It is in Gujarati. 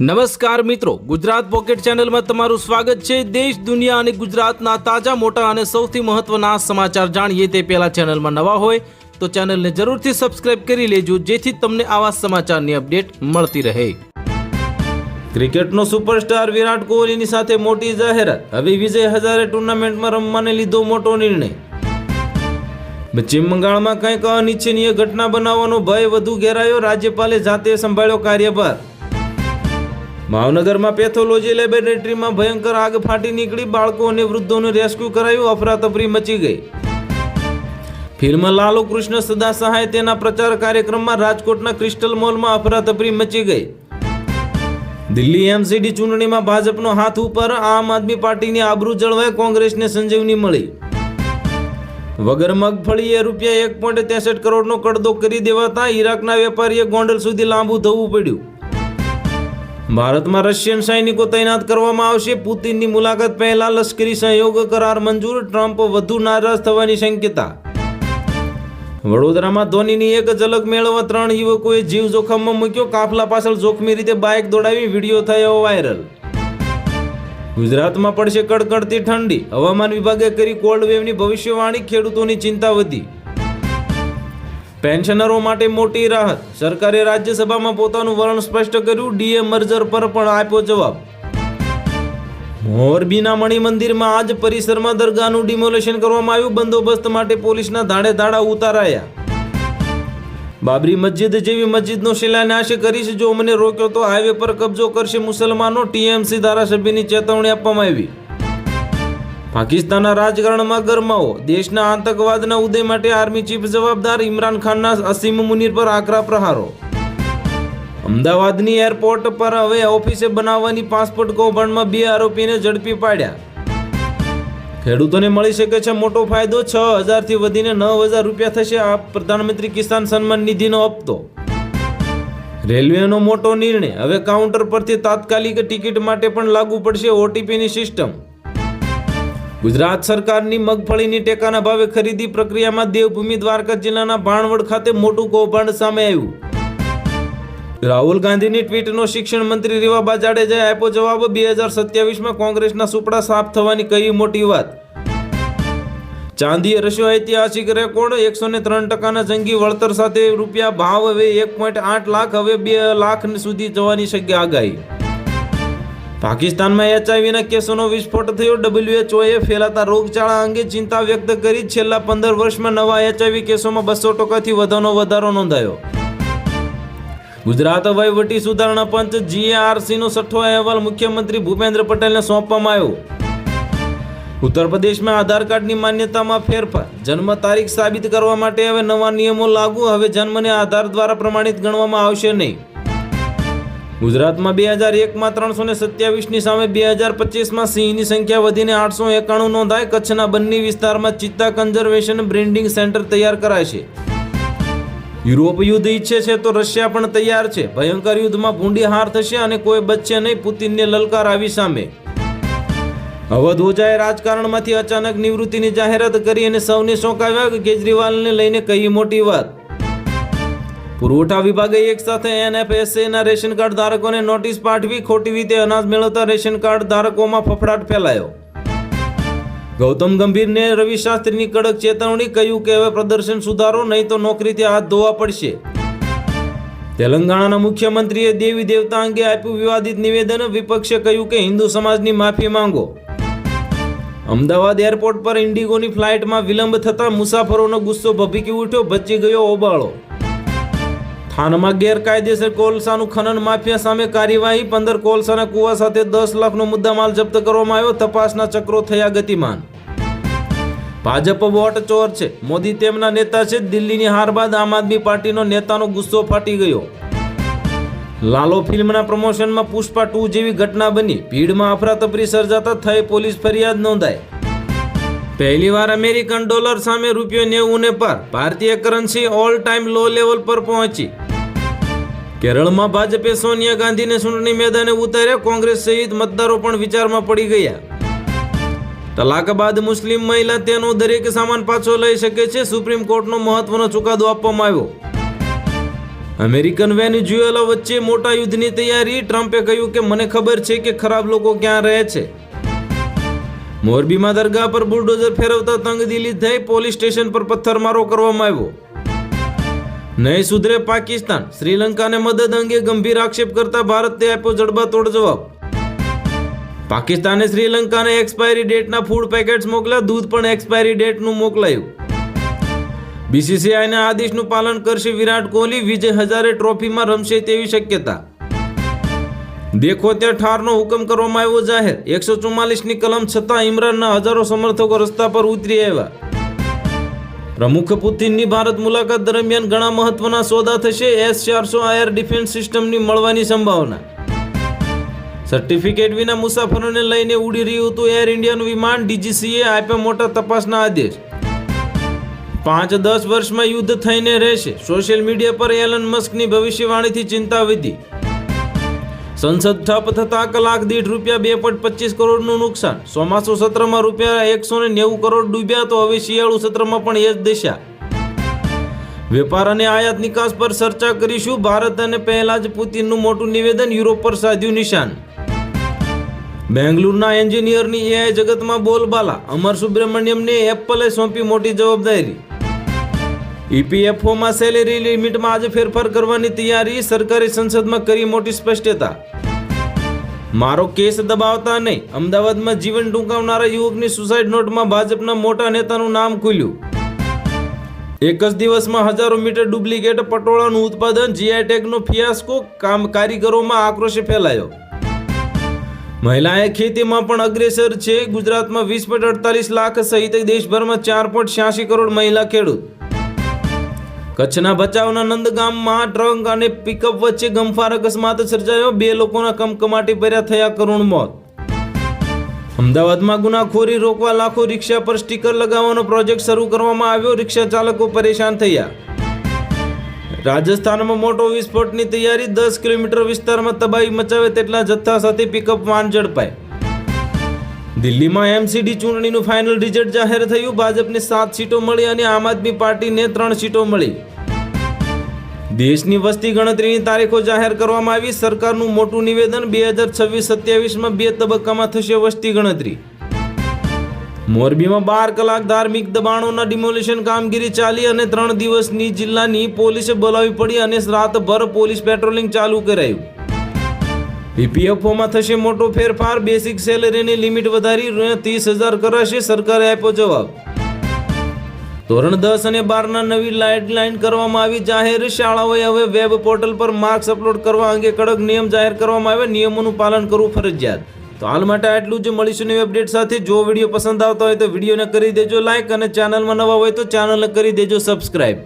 નમસ્કાર મિત્રો, ગુજરાત પોકેટ ચેનલમાં તમારું સ્વાગત છે। દેશ, દુનિયા અને ગુજરાતના તાજા, મોટા અને સૌથી મહત્વના સમાચાર જાણીએ તે પહેલા ચેનલમાં નવા હોય તો ચેનલને જરૂરથી સબસ્ક્રાઇબ કરી લેજો, જેથી તમને આવા સમાચારની અપડેટ મળતી રહે। ક્રિકેટનો સુપરસ્ટાર વિરાટ કોહલીની સાથે મોટી જાહેરાત। હવે વિજય હજારે ટુર્નામેન્ટમાં રમવાને લીધો મોટો નિર્ણય। પશ્ચિમ બંગાળમાં કંઈક અનિચ્છનીય ઘટના બનાવવાનો ભય વધુ ઘેરાયો। રાજ્યપાલે જાતે સંભાળ્યો કાર્યભાર। ભાવનગરમાં પેથોલોજી લેબોરેટરીમાં ભયંકર આગ ફાટી નીકળી। બાળકો અને વૃદ્ધોનું રેસ્ક્યુ કરાયું। અફરાતફરી મચી ગઈ। ફિલ્મ લાલુ કૃષ્ણ સદા સહાય તેના પ્રચાર કાર્યક્રમમાં રાજકોટના ક્રિસ્ટલ મોલમાં અફરાતફરી મચી ગઈ। દિલ્હી એમસીડી ચૂંટણીમાં ભાજપનો હાથ ઉપર। આમ આદમી પાર્ટીની આબરૂ જળવાઈ। કોંગ્રેસને સંજીવની મળી। વગર મગફળીએ રૂપિયા 1.63 કરોડનો કડદો કરી દેવાતા ઈરાકના વેપારીએ ગોંડલ સુધી લાંબુ થવું પડ્યું। ભારતમાં રશિયન સૈનિકો તૈનાત કરવામાં આવશે। પુતિનની મુલાકાત પહેલા લશ્કરી સહયોગ કરાર મંજૂર। ટ્રમ્પ વધુ નારાજ થવાની શક્યતા। વડોદરામાં ધોનીની એક ઝલક મેળવવા 3 યુવકોએ જીવ જોખમમાં મૂક્યો। કાફલા પાછળ જોખમી રીતે બાઇક દોડાવી વિડીયો થયો વાયરલ। ગુજરાતમાં પડશે કડકડતી ઠંડી। હવામાન વિભાગે કરી કોલ્ડ વેવની ભવિષ્યવાણી। ખેડૂતોની ચિંતા વધી। પેન્શનરો માટે મોટી રાહત। સરકારે રાજ્યસભામાં પોતાનું વલણ સ્પષ્ટ કર્યું। ડીએ મર્જર પર પણ આપ્યો જવાબ। મોરબીના મણિ મંદિરમાં આજ પરિસરમાં દરગાહનું ડિમોલેશન કરવામાં આવ્યું। બંદોબસ્ત માટે પોલીસના ધાડે ધાડા ઉતારાયા। બાબરી મસ્જિદ જેવી મસ્જિદનો શિલાન્યાસ કરીશ, જો મને રોક્યો તો હાઈવે પર કબજો કરશે મુસલમાનો। ટીએમસી ધારાસભ્યની ચેતવણી આપવામાં આવી। પાકિસ્તાનના રાજકારણમાં ગરમાવો। દેશના આતંકવાદના ઉદય માટે આર્મી ચીફ જવાબદાર। ઇમરાન ખાનના અસીમ મુનીર પર આકરા પ્રહારો। અમદાવાદની એરપોર્ટ પર હવે ઓફિસે બનાવવાની પાસપોર્ટ કૌભાંડમાં 2 આરોપીને ઝડપી પાડ્યા। ખેડૂતોને મળી શકે છે મોટો ફાયદો। 6,000થી વધીને 9,000 રૂપિયા થશે આ પ્રધાનમંત્રી કિસાન સન્માન નિધિનો હપ્તો। રેલવેનો મોટો નિર્ણય। હવે કાઉન્ટર પરથી તાત્કાલિક ટિકિટ માટે પણ લાગુ પડશે ઓટીપીની સિસ્ટમ। ગુજરાત સરકારની મગફળીની ટેકાના ભાવે ખરીદી પ્રક્રિયામાં દેવભૂમિ દ્વારકા જિલ્લાના ભાણવડ ખાતે મોટું કૌભાંડ સામે આવ્યું। રાહુલ ગાંધીની ટ્વીટનો શિક્ષણ મંત્રી રીવાબા જાડેજાએ આપ્યો જવાબ। 2027માં કોંગ્રેસના સુપડા સાફ થવાની કહી મોટી વાત। ચાંદીએ રસ્યો ઐતિહાસિક રેકોર્ડ। 103%ના જંગી વળતર સાથે રૂપિયા ભાવ હવે 1.8 લાખ, હવે 2 લાખ સુધી જવાની શક્ય આગાહી। પાકિસ્તાનમાં એચઆઈવીના કેસોનો વિસ્ફોટ થયો। WHOએ ફેલાતા રોગચાળા અંગે ચિંતા વ્યક્ત કરી। છેલ્લા 15 વર્ષમાં નવા એચઆઈવી કેસોમાં 200%થી વધુનો વધારો નોંધાયો। ગુજરાત વહીવટી સુધારણા પંચ GARCનો 6થો અહેવાલ મુખ્યમંત્રી ભૂપેન્દ્ર પટેલને સોંપવામાં આવ્યો। ઉત્તર પ્રદેશમાં આધાર કાર્ડની માન્યતામાં ફેરફાર। જન્મ તારીખ સાબિત કરવા માટે હવે નવા નિયમો લાગુ। હવે જન્મને આધાર દ્વારા પ્રમાણિત ગણવામાં આવશે નહીં। ગુજરાતમાં 2001માં 327ની સામે 2025માં સિંહની સંખ્યા વધીને 891 નોંધાઈ। કચ્છના બન્ની વિસ્તારમાં ચિત્તા કન્ઝર્વેશન બ્રીડિંગ સેન્ટર તૈયાર કરાશે। યુરોપ યુદ્ધ ઈચ્છે છે તો રશિયા પણ તૈયાર છે। ભયંકર યુદ્ધમાં ભૂંડી હાર થશે અને કોઈ બચશે નહીં। પુતિનને લલકાર આવી સામે। અવધ ઓઝાએ રાજકારણમાંથી અચાનક નિવૃત્તિની જાહેરાત કરી અને સૌને ચોંકાવ્યા। કેજરીવાલને લઈને કહી મોટી વાત। પુરવઠા વિભાગે એક સાથે NFSAના રેશન કાર્ડ ધારકોને નોટિસ પાઠવી। ખોટી રીતે અનાજ મેળવતા રેશન કાર્ડ ધારકોમાં ફફડાટ ફેલાયો। ગૌતમ ગંભીરને રવિ શાસ્ત્રીની કડક ચેતવણી। કહ્યું કે હવે પ્રદર્શન સુધારો, નહીં તો નોકરીથી હાથ ધોવા પડશે। તેલંગાણાના મુખ્યમંત્રીએ દેવી દેવતા અંગે આપ્યું વિવાદિત નિવેદન। વિપક્ષે કહ્યું કે હિન્દુ સમાજની માફી માંગો। અમદાવાદ એરપોર્ટ પર ઇન્ડિગોની ફ્લાઇટમાં વિલંબ થતા મુસાફરોનો ગુસ્સો ભભૂકી ઉઠ્યો। ભચી ગયો ઓબાળો। થાનમાં ગેરકાયદેસર કોલસાનું ખનન માફિયા સામે કાર્યવાહી। 15 કોલસાના કુવા સાથે 10 લાખનો મુદ્દામાલ જપ્ત કરવામાં આવ્યો। તપાસના ચક્રો થયા ગતિમાન। ભાજપ વોટ ચોર છે, મોદી તેમના નેતા છે। દિલ્હીની હાર બાદ આમ આદમી પાર્ટીનો નેતાનો ગુસ્સો ફાટી ગયો। લાલો ફિલ્મના પ્રમોશનમાં પુષ્પા 2 જેવી ઘટના બની। ભીડમાં અફરાતફરી સર્જાતા થઈ પોલીસ ફરિયાદ નોંધાઈ। પહેલીવાર અમેરિકન ડોલર સામે રૂપિયો 90 ને પાર। ભારતીય currency all time low level પર પહોંચી। કેરળમાં ભાજપે સોનિયા ગાંધીને ચૂંટણી મેદાને ઉતાર્યા। કોંગ્રેસ સહિત મતદારો પણ વિચારમાં પડી ગયા। તલાક બાદ મુસ્લિમ મહિલા તેનો દરેક સામાન પાછો લઈ શકે છે। સુપ્રીમ કોર્ટનો મહત્વનો ચુકાદો આપવામાં આવ્યો। અમેરિકન વેનેઝુએલા વચ્ચે મોટા યુદ્ધની તૈયારી. ટ્રમ્પે કહ્યું કે મને ખબર છે કે ખરાબ લોકો ક્યાં રહે છે. મોરબીમાં દરગાહ પર બુલડોઝર ફેરવતા તંગદિલી થઈ. પોલીસ સ્ટેશન પર પથ્થરમારો કરવામાં આવ્યો. નહીં સુધરે પાકિસ્તાન. શ્રીલંકાને મદદ અંગે ગંભીર આક્ષેપ કરતા ભારતે આપ્યો જડબાતોડ જવાબ. પાકિસ્તાને શ્રીલંકાને એક્સપાયરી ડેટના ફૂડ પેકેટ્સ મોકલ્યા. દૂધ પણ એક્સપાયરી ડેટનું મોકલાયું. બીસીસીઆઈના આદેશનું પાલન કરશે વિરાટ કોહલી. વિજય હજારે ટ્રોફીમાં રમશે તેવી શક્યતા. દેખો ત્યાં ઠારનો હુકમ કરવામાં આવ્યો જાહેર. 144ની કલમ છતાં ઇમરાનના હજારો સમર્થકો રસ્તા પર ઉતરી આવ્યા. પ્રમુખ પુતિનની ભારત મુલાકાત દરમિયાન ઘણા મહત્વના સોદા થશે. S-400 એર ડિફેન્સ સિસ્ટમની મળવાની સંભાવના. સર્ટિફિકેટ વિના મુસાફરોને લઈને ઉડી રહ્યું હતું એર ઇન્ડિયાનું વિમાન. DGCA આપ્યા મોટા તપાસના આદેશ. 5-10 વર્ષમાં યુદ્ધ થઈને રહેશે. સોશિયલ મીડિયા પર એલન મસ્કની ભવિષ્યવાણીથી ચિંતા વધી. સંસદ ઠપ થતા કલાક દીઠ ₹2.25 કરોડનું નુકસાન. ચોમાસુ સત્રમાં ₹190 કરોડ ડૂબ્યા તો હવે શિયાળુ સત્રમાં પણ એ જ દિશા. વેપાર અને આયાત નિકાસ પર ચર્ચા કરીશું. ભારત અને પહેલા જ પુતિનનું મોટું નિવેદન. યુરોપ પર સાધ્યું નિશાન. બેંગલુરુના એન્જિનિયરની AI જગતમાં બોલબાલા. અમર સુબ્રમણ્યમને એપલે સોંપી મોટી જવાબદારી. EPFOમાં સેલેરી લિમિટમાં આજે ફેરફાર કરવાની તૈયારી. સરકારે સંસદમાં કરી મોટી સ્પષ્ટતા. મારો કેસ દબાવતા નહીં. અમદાવાદમાં જીવન ટૂંકાવનારા યુવકની સુસાઇડ નોટમાં ભાજપના મોટા નેતાનું નામ ખુલ્યું. એક જ દિવસમાં હજારો મીટર ડુપ્લિકેટ પટોળાનું ઉત્પાદન. GI ટેગનો fiasco. કારીગરોમાં આક્રોશ ફેલાયો. મહિલાએ ખેતીમાં પણ અગ્રેસર છે. ગુજરાતમાં 20.48 લાખ સહિત દેશભરમાં 4.86 કરોડ મહિલા ખેડૂત. કચ્છના ભચાઉના નંદગામમાં ટ્રક અને પિકઅપ વચ્ચે ગમખ્વાર અકસ્માત સર્જાયો. 2 લોકોના કમકમાટી ભર્યા થયા કરુણ મોત. અમદાવાદમાં ગુનાખોરી રોકવા લાખો રિક્ષા પર સ્ટીકર લગાવવાનો પ્રોજેક્ટ શરૂ કરવામાં આવ્યો. રિક્ષા ચાલકો પરેશાન થયા. રાજસ્થાનમાં મોટો વિસ્ફોટની તૈયારી. 10 કિલોમીટર વિસ્તારમાં તબાહી મચાવે તેટલા જથ્થા સાથે પિકઅપ વાન ઝડપાય. દિલ્હીમાં MCD ચૂંટણીનું ફાઇનલ રિઝલ્ટ જાહેર થયું. ભાજપને 7 સીટો મળી અને આમ આદમી પાર્ટીને 3 સીટો મળી. દેશની વસ્તી ગણતરીની તારીખો જાહેર કરવામાં આવી. સરકારનું મોટું નિવેદન. 2026-27માં 2 તબક્કામાં થશે વસ્તી ગણતરી. મોરબીમાં 12 કલાક ધાર્મિક દબાણોના ડિમોલિશન કામગીરી ચાલી અને 3 દિવસની જિલ્લાની પોલીસે બોલાવી પડી અને રાતભર પોલીસ પેટ્રોલિંગ ચાલુ કરાયું. EPFOમાં થશે મોટો ફેરફાર. બેસિક સેલેરીની લિમિટ વધારી 30,000 કરાશે. સરકારે આપ્યો જવાબ. ધોરણ 10 અને 12ના નવી ગાઈડલાઈન કરવામાં આવી જાહેર. શાળાઓએ હવે વેબ પોર્ટલ પર માર્ક્સ અપલોડ કરવા અંગે કડક નિયમ જાહેર કરવામાં આવ્યા. નિયમોનું પાલન કરવું ફરજિયાત. તો હાલ માટે આટલું જ. મળીશું નવી અપડેટ સાથે. જો વિડીયો પસંદ આવતો હોય તો વિડીયોને કરી દેજો લાઈક અને ચેનલમાં નવા હોય તો ચેનલને કરી દેજો સબસ્ક્રાઈબ.